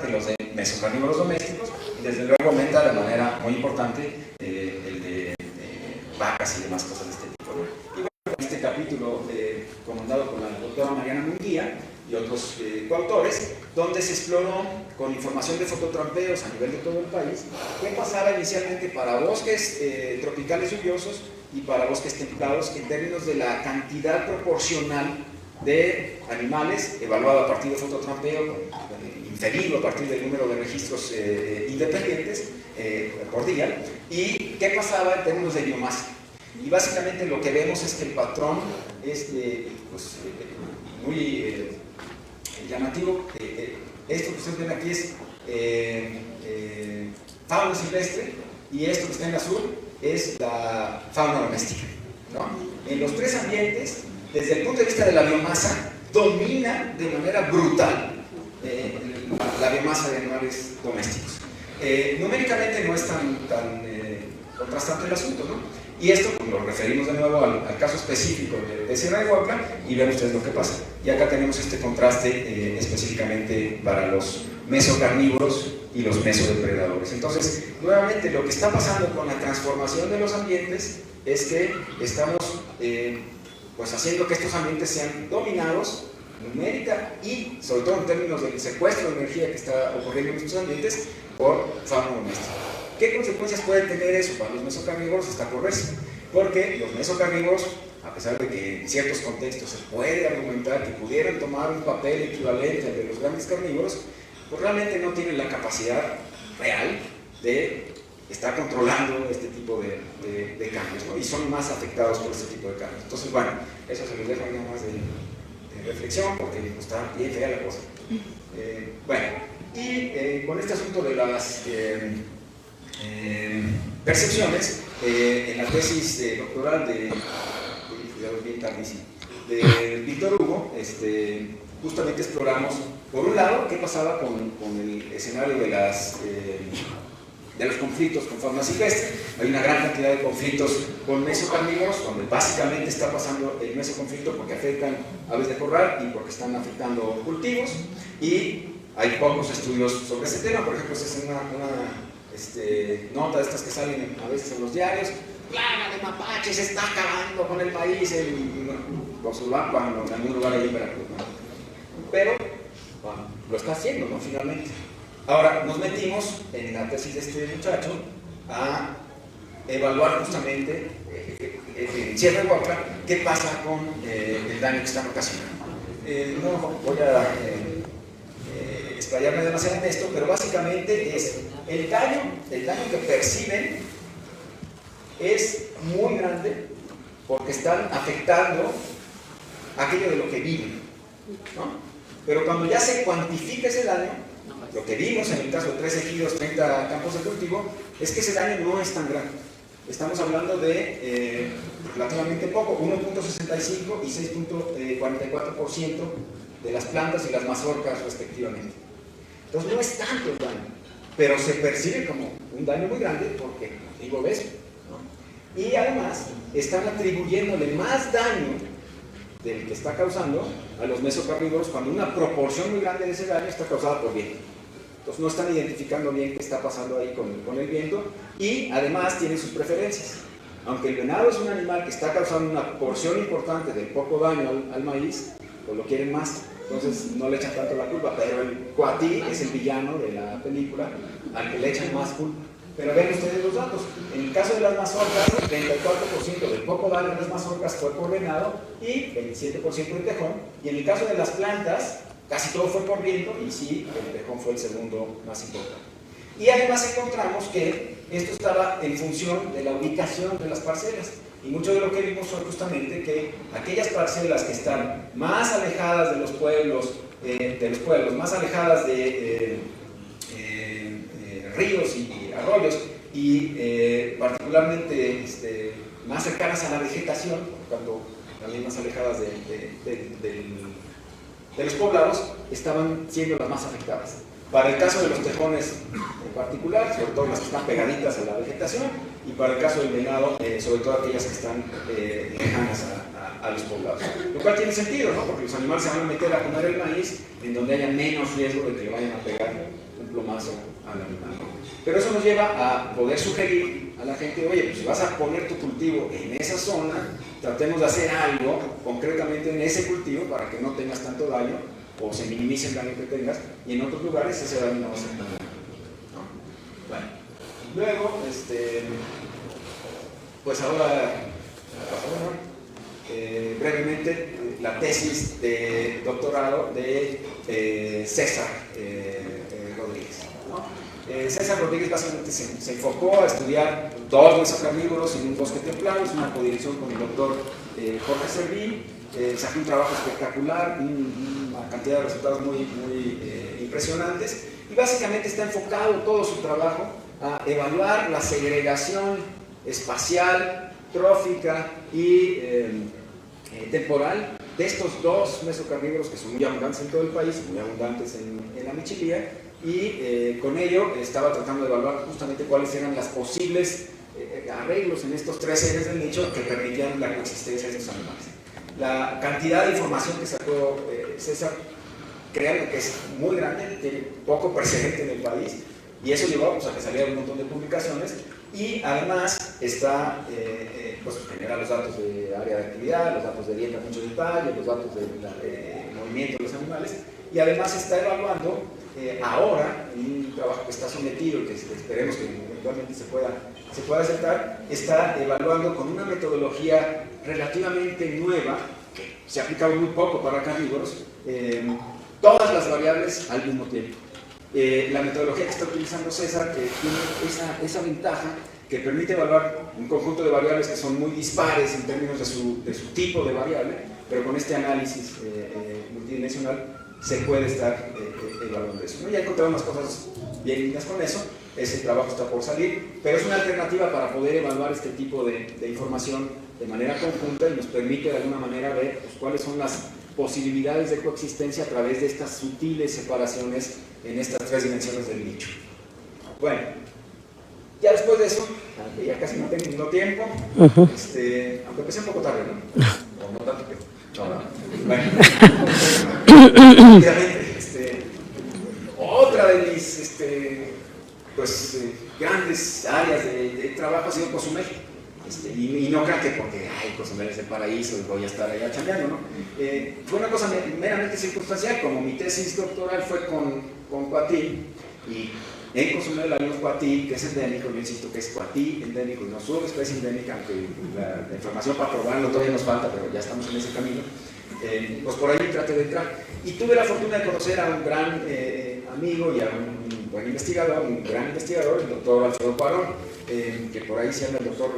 De los de mesocarnívoros domésticos, y desde luego aumenta de manera muy importante el de vacas y demás cosas de este tipo, ¿no? Y bueno, en este capítulo comandado por la doctora Mariana Munguía y otros coautores, donde se exploró con información de fototrampeos a nivel de todo el país qué pasaba inicialmente para bosques tropicales lluviosos y para bosques templados en términos de la cantidad proporcional de animales evaluado a partir de fototrampeo, inferido a partir del número de registros independientes por día, y qué pasaba en términos de biomasa. Y básicamente lo que vemos es que el patrón es muy llamativo. Esto que ustedes ven aquí es fauna silvestre, y esto que está en azul es la fauna doméstica, ¿no? En los tres ambientes, desde el punto de vista de la biomasa, domina de manera brutal la biomasa de animales domésticos. Numéricamente no es tan contrastante el asunto, ¿no? Y esto pues, lo referimos de nuevo al caso específico de Sierra de Huautla, y ven ustedes lo que pasa. Y acá tenemos este contraste específicamente para los mesocarnívoros y los mesodepredadores. Entonces, nuevamente, lo que está pasando con la transformación de los ambientes es que estamos pues haciendo que estos ambientes sean dominados numérica y sobre todo en términos del secuestro de energía que está ocurriendo en estos ambientes por fauna doméstica. ¿Qué consecuencias puede tener eso para los mesocarnívoros? Está por verse, porque los mesocarnívoros, a pesar de que en ciertos contextos se puede argumentar que pudieran tomar un papel equivalente al de los grandes carnívoros, pues realmente no tienen la capacidad real de estar controlando este tipo de cambios, ¿no? Y son más afectados por este tipo de cambios. Entonces, bueno, eso se los dejo nada más de reflexión porque está bien fea la cosa. Bueno, y con este asunto de las percepciones, en la tesis doctoral de Víctor Hugo, justamente exploramos, por un lado, qué pasaba con el escenario de los conflictos con fauna silvestre. Hay una gran cantidad de conflictos con mesocarnívoros, donde básicamente está pasando el mesoconflicto porque afectan aves de corral y porque están afectando cultivos, y hay pocos estudios sobre ese tema. Por ejemplo, esta es una nota de estas que salen a veces en los diarios: plaga de mapaches está acabando con el maíz en Cosulapa, en algún lugar ahí en Veracruz, ¿no? Pero bueno, lo está haciendo, ¿no? Finalmente. Ahora, nos metimos en la tesis de este muchacho a evaluar justamente en Sierra de Huautla qué pasa con el daño que están ocasionando. No voy a explayarme demasiado en esto, pero básicamente es el daño que perciben es muy grande porque están afectando aquello de lo que viven, ¿no? Pero cuando ya se cuantifica ese daño, lo que vimos en el caso de 3 ejidos, 30 campos de cultivo, es que ese daño no es tan grande. Estamos hablando de relativamente poco, 1.65 y 6.44% de las plantas y las mazorcas respectivamente. Entonces no es tanto el daño, pero se percibe como un daño muy grande porque digo eso, ¿no? Y además están atribuyéndole más daño del que está causando a los mesocarnívoros cuando una proporción muy grande de ese daño está causada por viento. Entonces no están identificando bien qué está pasando ahí con el viento, y además tienen sus preferencias. Aunque el venado es un animal que está causando una porción importante del poco daño al maíz, pues lo quieren más. Entonces no le echan tanto la culpa, pero el cuatí es el villano de la película al que le echan más culpa. Pero ven ustedes los datos. En el caso de las mazorcas, el 34% del poco daño de las mazorcas fue por venado y 27% de tejón. Y en el caso de las plantas, casi todo fue por viento, y sí, el tejón fue el segundo más importante. Y además encontramos que esto estaba en función de la ubicación de las parcelas. Y mucho de lo que vimos fue justamente que aquellas parcelas que están más alejadas de los pueblos, más alejadas de ríos y arroyos, y particularmente más cercanas a la vegetación, cuando también más alejadas de los poblados, estaban siendo las más afectadas. Para el caso de los tejones en particular, sobre todo las que están pegaditas a la vegetación, y para el caso del venado, sobre todo aquellas que están lejanas a los poblados. Lo cual tiene sentido, ¿no? Porque los animales se van a meter a comer el maíz en donde haya menos riesgo de que le vayan a pegar un plomazo al animal. Pero eso nos lleva a poder sugerir a la gente: oye, pues si vas a poner tu cultivo en esa zona, tratemos de hacer algo concretamente en ese cultivo para que no tengas tanto daño o se minimice el daño que tengas, y en otros lugares ese daño no va a ser tan grande, ¿no? Bueno, luego, pues ahora, brevemente, la tesis de doctorado de César Rodríguez, ¿no? César Rodríguez básicamente se enfocó a estudiar 2 mesocarnívoros en un bosque templado. Es una codirección con el doctor Jorge Servín. Sacó un trabajo espectacular, una cantidad de resultados muy impresionantes, y básicamente está enfocado todo su trabajo a evaluar la segregación espacial, trófica y temporal de estos 2 mesocarnívoros que son muy abundantes en todo el país, muy abundantes en la Michilía, y con ello estaba tratando de evaluar justamente cuáles eran las posibles arreglos en estos 3 ejes del nicho que permitían la coexistencia de estos animales. La cantidad de información que sacó César, créanme que es muy grande, tiene poco precedente en el país, y eso llevó a que salieran un montón de publicaciones, y además está, pues genera los datos de área de actividad, los datos de dieta en mucho detalle, los datos de movimiento de los animales, y además está evaluando ahora, un trabajo que está sometido y que esperemos que eventualmente se pueda aceptar, está evaluando con una metodología relativamente nueva, que se ha aplicado muy poco para carnívoros, todas las variables al mismo tiempo. La metodología que está utilizando César tiene esa ventaja que permite evaluar un conjunto de variables que son muy dispares en términos de su tipo de variable, pero con este análisis multidimensional, se puede estar evaluando eso, ¿no? Ya he encontrado unas cosas bien lindas con eso, ese trabajo está por salir, pero es una alternativa para poder evaluar este tipo de información de manera conjunta y nos permite de alguna manera ver pues, cuáles son las posibilidades de coexistencia a través de estas sutiles separaciones en estas tres dimensiones del nicho. Bueno, ya después de eso, ya casi no tengo tiempo, aunque empecé un poco tarde, ¿no? O no tanto, pero no. Bueno, otra de mis grandes áreas de trabajo ha sido Cozumel. Y no crean que porque Cozumel es el paraíso y voy a estar allá chambeando, ¿no? Fue una cosa meramente circunstancial, como mi tesis doctoral fue con cuatí, y en Cozumel hay un cuatí que es endémico, yo insisto que es cuatí endémico y no subespecie endémica, aunque la información para probarlo todavía nos falta, pero ya estamos en ese camino. Pues por ahí traté de entrar. Y tuve la fortuna de conocer a un gran amigo y a un buen investigador, un gran investigador, el doctor Alfredo Cuarón, que por ahí, si anda el doctor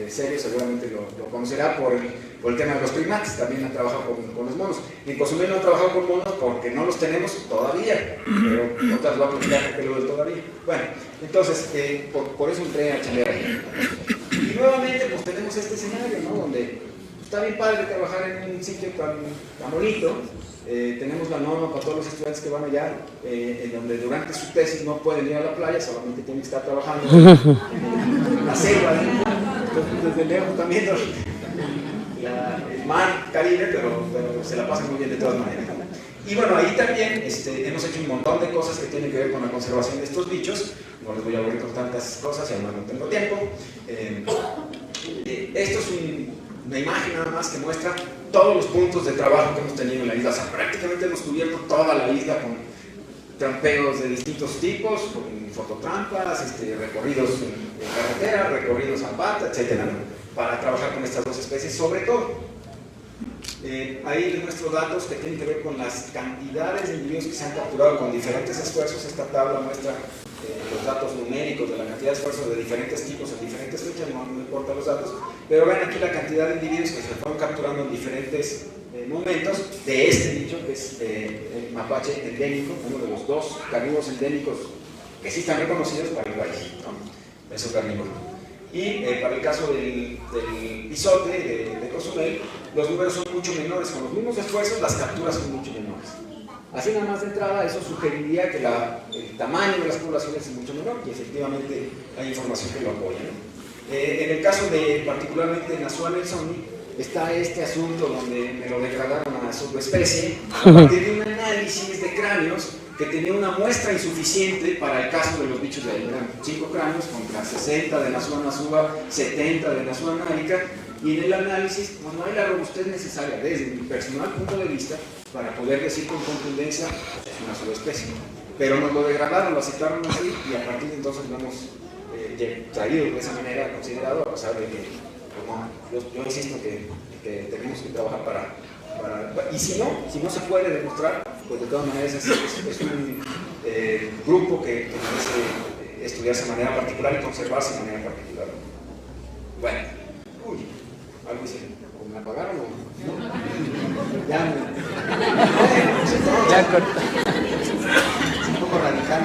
Serio, seguramente lo conocerá por el tema de los primates. También ha trabajado con los monos. En Cozumel no ha trabajado con monos porque no los tenemos todavía, pero otras lo voy a platicar que lo del todavía. Bueno, entonces, por eso entré a chambear ahí. Y nuevamente, pues tenemos este escenario, ¿no? Donde está bien padre trabajar en un sitio tan bonito. Tenemos la norma para todos los estudiantes que van allá, en donde durante su tesis no pueden ir a la playa, solamente tienen que estar trabajando en la selva, entonces desde lejos también el mar Caribe, pero se la pasan muy bien de todas maneras. Y bueno, ahí también hemos hecho un montón de cosas que tienen que ver con la conservación de estos bichos. No les voy a aburrir con tantas cosas, y además no tengo tiempo. Esto es una imagen nada más que muestra todos los puntos de trabajo que hemos tenido en la isla. O sea, prácticamente hemos cubierto toda la isla con trampeos de distintos tipos, con fototrampas, recorridos en carretera, recorridos en pata, etcétera, ¿no? Para trabajar con estas dos especies, sobre todo. Ahí les muestro datos que tienen que ver con las cantidades de individuos que se han capturado con diferentes esfuerzos. Esta tabla muestra los datos numéricos de la cantidad de esfuerzos de diferentes tipos en diferentes fechas, no importa los datos, pero ven aquí la cantidad de individuos que se fueron capturando en diferentes momentos de este nicho, que es el mapache endémico, uno de los dos carnívoros endémicos que sí están reconocidos para el país, ¿no? Eso carnívoro. Y para el caso del bisote de Cozumel, los números son mucho menores. Con los mismos esfuerzos, las capturas son mucho menores. Así nada más de entrada, eso sugeriría que el tamaño de las poblaciones es mucho menor, y efectivamente hay información que lo apoya, ¿no? En el caso de, particularmente, Nazúa nelsoni, está este asunto donde me lo degradaron a subespecie a partir de un análisis de cráneos que tenía una muestra insuficiente para el caso de los bichos de ahí. Eran 5 cráneos contra 60 de Nazúa, 70 de Nazúa nárica, y en el análisis pues, no hay la robustez necesaria desde mi personal punto de vista para poder decir con contundencia es una subespecie. Pero nos lo degradaron, lo aceptaron así, y a partir de entonces lo hemos traído de esa manera considerado, a pesar de que yo insisto que tenemos que trabajar para y si no se puede demostrar, pues de todas maneras es un grupo que merece estudiarse de manera particular y conservarse de manera particular. Bueno, algo hice, ¿o me apagaron o no? Ya corta. Es un poco radical.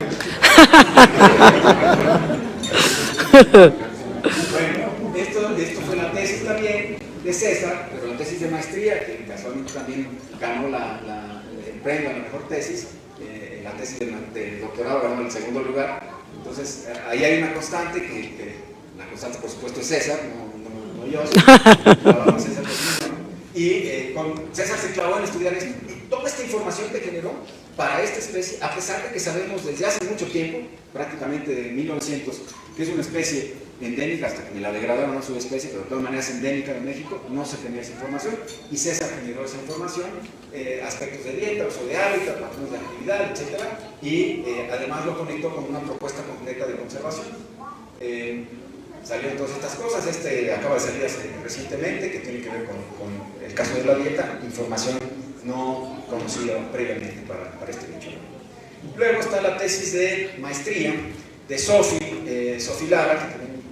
Bueno, esto fue la tesis también de César, pero la tesis de maestría, que casualmente también ganó el premio a la mejor tesis. La tesis del doctorado ganó el segundo lugar. Entonces, ahí hay una constante, que la constante por supuesto es César, no yo, César, y con César se clavó en estudiar esto. Y toda esta información que generó para esta especie, a pesar de que sabemos desde hace mucho tiempo, prácticamente de 1900, que es una especie endémica, hasta que me la degradaron a subespecie, pero de todas maneras endémica de México, no se tenía esa información, y César generó esa información, aspectos de dieta, uso de hábitat, patrones de actividad, etc. Y además lo conectó con una propuesta concreta de conservación. Salieron todas estas cosas, acaba de salir recientemente, que tiene que ver con el caso de la dieta, información no conocida previamente para este nicho. Luego está la tesis de maestría de Sofi Lara, que también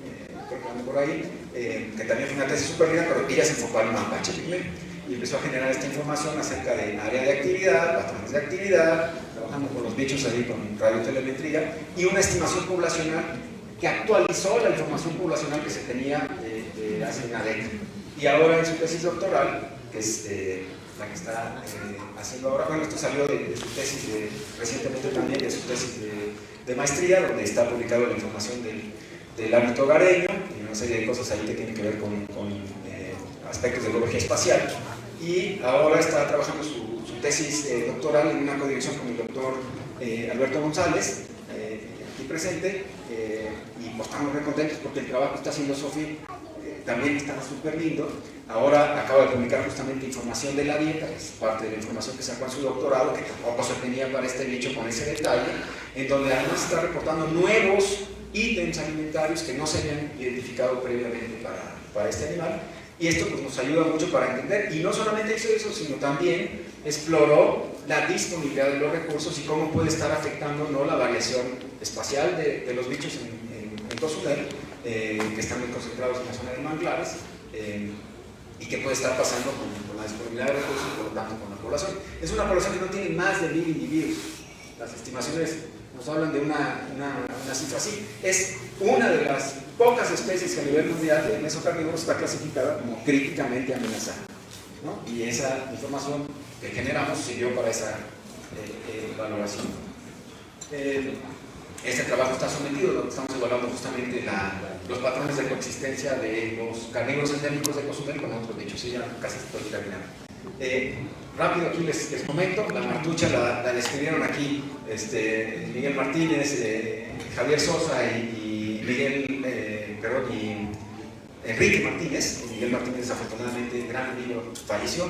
creo que anda por ahí, que también fue una tesis súper linda, pero ella se enfocó en mapache pigmeo. y empezó a generar esta información acerca de área de actividad, patrones de actividad, trabajando con los bichos ahí con radiotelemetría, y una estimación poblacional que actualizó la información poblacional que se tenía hace una década. Y ahora en su tesis doctoral, que es la que está haciendo ahora, bueno, esto salió de su tesis recientemente también, de su tesis de maestría, donde está publicada la información del ámbito hogareño y una serie de cosas ahí que tienen que ver con aspectos de biología espacial. Y ahora está trabajando su tesis doctoral en una codirección con el doctor Alberto González, aquí presente, y pues estamos muy contentos porque el trabajo que está haciendo Sofi también está súper lindo. Ahora acaba de publicar justamente información de la dieta, que es parte de la información que sacó en su doctorado, que tampoco se tenía para este bicho con ese detalle, en donde además está reportando nuevos ítems alimentarios que no se habían identificado previamente para este animal. Y esto pues, nos ayuda mucho para entender, y no solamente hizo eso, sino también exploró la disponibilidad de los recursos y cómo puede estar afectando, ¿no?, la variación espacial de los bichos en Cozumel, que están muy concentrados en la zona de manglares, y que puede estar pasando con la disponibilidad de recursos y por lo tanto con la población. Es una población que no tiene más de 1000 individuos. Las estimaciones nos hablan de una cifra así. Es una de las pocas especies que a nivel mundial de mesocarnívoros está clasificada como críticamente amenazada, ¿no? Y esa información que generamos sirvió para esa valoración. Este trabajo está sometido, donde estamos evaluando justamente los patrones de coexistencia de los carnívoros endémicos de Cozumel con otros bichos. Sí, ya casi estoy terminando. Rápido aquí les comento, la martucha la describieron aquí Miguel Martínez, Javier Sosa y Enrique Martínez. Miguel Martínez desafortunadamente, gran amigo, falleció,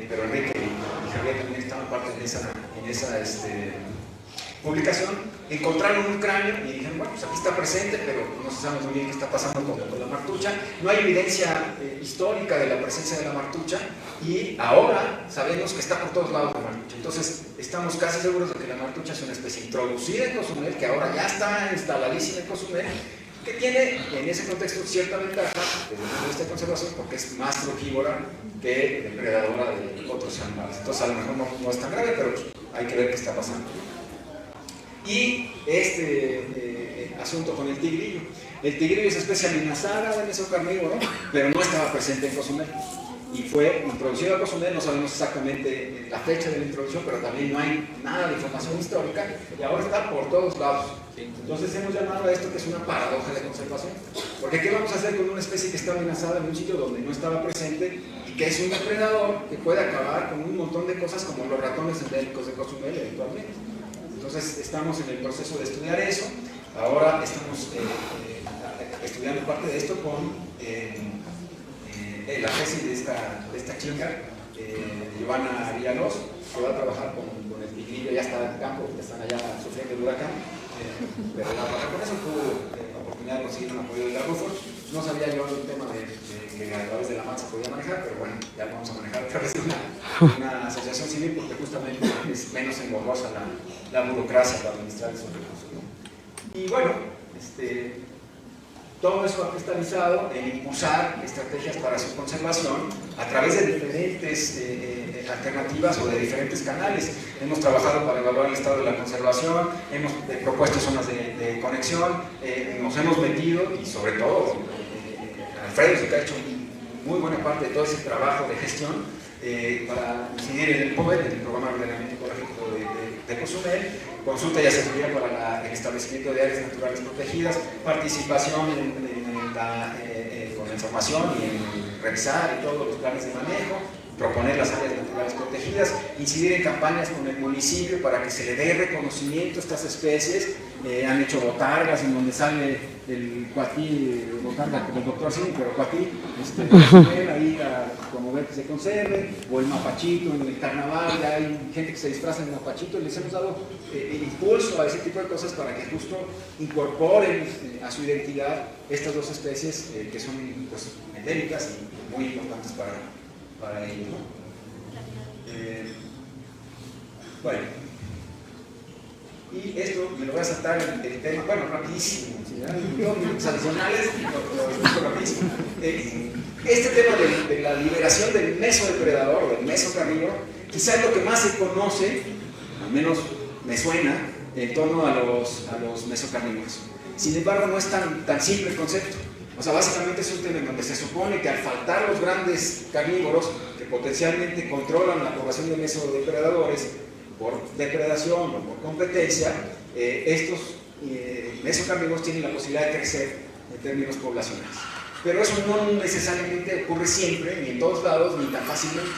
pero Enrique y Javier también estaban parte en esa publicación. Encontraron un cráneo y dijeron, bueno, pues aquí está presente, pero no se sabe muy bien qué está pasando con la martucha. No hay evidencia histórica de la presencia de la martucha, y ahora sabemos que está por todos lados la martucha. Entonces estamos casi seguros de que la martucha es una especie introducida en Cozumel, que ahora ya está instaladísima en Cozumel, que tiene en ese contexto cierta ventaja desde el punto de vista de conservación, porque es más frugívora que depredadora de otros animales. Entonces a lo mejor no es tan grave, pero hay que ver qué está pasando. Y asunto con el tigrillo. El tigrillo es especie amenazada de mesocarnívoro, pero no estaba presente en Cozumel. Y fue introducido a Cozumel, no sabemos exactamente la fecha de la introducción, pero también no hay nada de información histórica, y ahora está por todos lados. Entonces hemos llamado a esto que es una paradoja de conservación. Porque ¿qué vamos a hacer con una especie que está amenazada en un sitio donde no estaba presente y que es un depredador que puede acabar con un montón de cosas como los ratones endémicos de Cozumel eventualmente? Entonces estamos en el proceso de estudiar eso. Ahora estamos estudiando parte de esto con la tesis de esta chica, Giovanna Villalobos, que va a trabajar con el tigrillo. Ya está en campo, que están allá sufriendo el huracán, pero con eso tuvo la oportunidad de conseguir un apoyo de la RUFOR. No sabía yo el tema de que a través de la MAT se podía manejar, pero bueno, ya lo vamos a manejar a través de una asociación civil, porque justamente es menos engorrosa la burocracia para administrar esos recursos, ¿no? Y bueno, todo eso ha cristalizado en impulsar estrategias para su conservación a través de diferentes alternativas o de diferentes canales. Hemos trabajado para evaluar el estado de la conservación, hemos propuesto zonas de conexión, nos hemos metido, y sobre todo Alfredo se ha hecho muy buena parte de todo ese trabajo de gestión para incidir en el POET, en el Programa de Ordenamiento Ecológico de Cozumel, consulta y asesoría para el establecimiento de áreas naturales protegidas, participación con la información y en revisar todos los planes de manejo, proponer las áreas naturales protegidas, incidir en campañas con el municipio para que se le dé reconocimiento a estas especies. Han hecho botargas en donde sale el cuatí, botarga como el doctor Cini, pero cuatí, ahí a promover que se conserve, o el mapachito en el carnaval. Ya hay gente que se disfraza de mapachito, y les hemos dado impulso a ese tipo de cosas para que justo incorporen a su identidad estas dos especies que son pues, endémicas y muy importantes para ellos, ¿no? Bueno, y esto me lo voy a saltar el tema, bueno, rapidísimo, ¿sí? Minutos adicionales, lo explico rapidísimo. Este tema de la liberación del mesodepredador o del mesocarnívoro, quizás es lo que más se conoce, al menos me suena, en torno a los mesocarnívoros. Sin embargo, no es tan simple el concepto. O sea, básicamente es un tema en donde se supone que al faltar los grandes carnívoros que potencialmente controlan la población de mesodepredadores por depredación o por competencia, estos mesocarnívoros tienen la posibilidad de crecer en términos poblacionales. Pero eso no necesariamente ocurre siempre, ni en todos lados, ni tan fácilmente,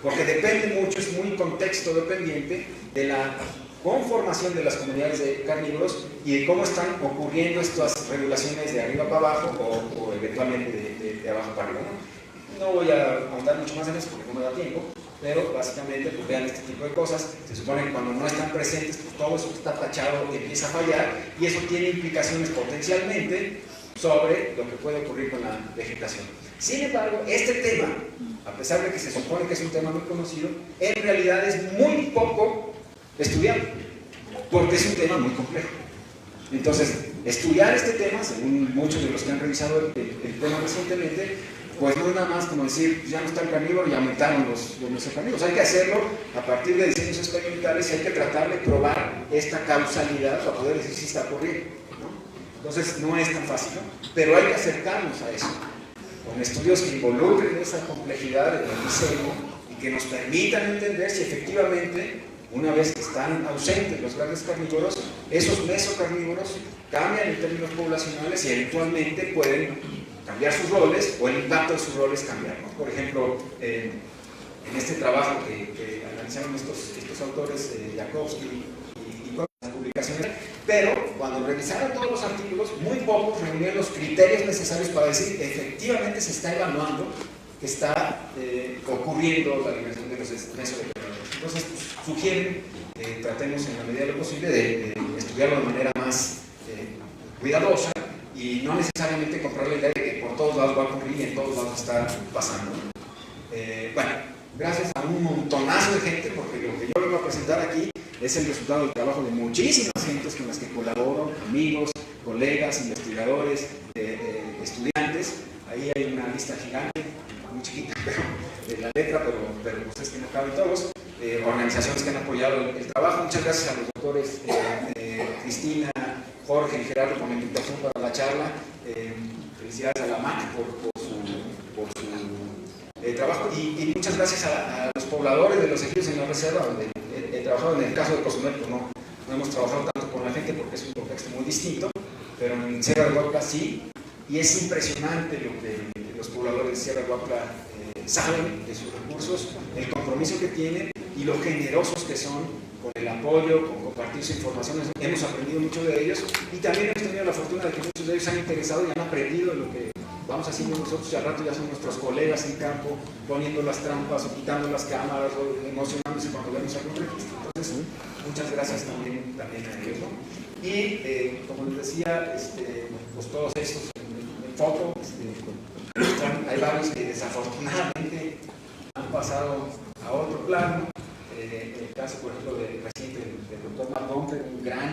porque depende mucho, es muy contexto dependiente de la conformación de las comunidades de carnívoros y de cómo están ocurriendo estas regulaciones de arriba para abajo o eventualmente de abajo para arriba. No voy a ahondar mucho más en eso porque no me da tiempo, pero básicamente pues vean este tipo de cosas. Se supone que cuando no están presentes, pues todo eso está tachado y empieza a fallar, y eso tiene implicaciones potencialmente sobre lo que puede ocurrir con la vegetación. Sin embargo, este tema, a pesar de que se supone que es un tema muy conocido, en realidad es muy poco estudiado, porque es un tema muy complejo. Entonces, estudiar este tema, según muchos de los que han revisado el tema recientemente, pues no es nada más como decir, ya no está el carnívoro y aumentaron los mesocarnívoros. Hay que hacerlo a partir de diseños experimentales y hay que tratar de probar esta causalidad para poder decir si está ocurriendo, ¿no? Entonces, no es tan fácil, ¿no? Pero hay que acercarnos a eso, con estudios que involucren esa complejidad en el diseño y que nos permitan entender si efectivamente, una vez que están ausentes los grandes carnívoros, esos mesocarnívoros cambian en términos poblacionales y eventualmente pueden cambiar sus roles o el impacto de sus roles cambiar, ¿no? Por ejemplo, en este trabajo que analizaron estos autores, Jakowski y las publicaciones, pero cuando revisaron todos los artículos, muy pocos reunían los criterios necesarios para decir que efectivamente se está evaluando que está ocurriendo la liberación de los mesodepredadores. Entonces, pues, sugieren que tratemos en la medida de lo posible de estudiarlo de manera más cuidadosa y no necesariamente comprar la idea de que por todos lados va a ocurrir y en todos lados está pasando. Bueno, gracias a un montonazo de gente, porque lo que yo les voy a presentar aquí es el resultado del trabajo de muchísimas gentes con las que colaboro, amigos, colegas, investigadores, estudiantes. Ahí hay una lista gigante, muy chiquita, de la letra, pero pues es que no caben todos. Organizaciones que han apoyado el trabajo. Muchas gracias a los doctores Cristina, Jorge y Gerardo por la invitación para la charla. Felicidades a la MAC por su trabajo y muchas gracias a los pobladores de los ejidos en la reserva, donde he trabajado. En el caso de Cozumel, pues no hemos trabajado tanto con la gente porque es un contexto muy distinto, pero en Sierra de Huautla sí, y es impresionante lo que los pobladores de Sierra de Huautla saben de sus recursos, el compromiso que tienen y lo generosos que son con el apoyo, con compartir su información. Hemos aprendido mucho de ellos y también hemos tenido la fortuna de que muchos de ellos se han interesado y han aprendido lo que vamos haciendo nosotros, y al rato ya son nuestros colegas en campo, poniendo las trampas o quitando las cámaras o emocionándose cuando vemos algún registro. Entonces, muchas gracias también a ellos, ¿no? Y como les decía, pues todos estos en foto, hay varios que desafortunadamente han pasado a otro plano. El caso, por ejemplo, reciente del doctor Mark Gomper, un gran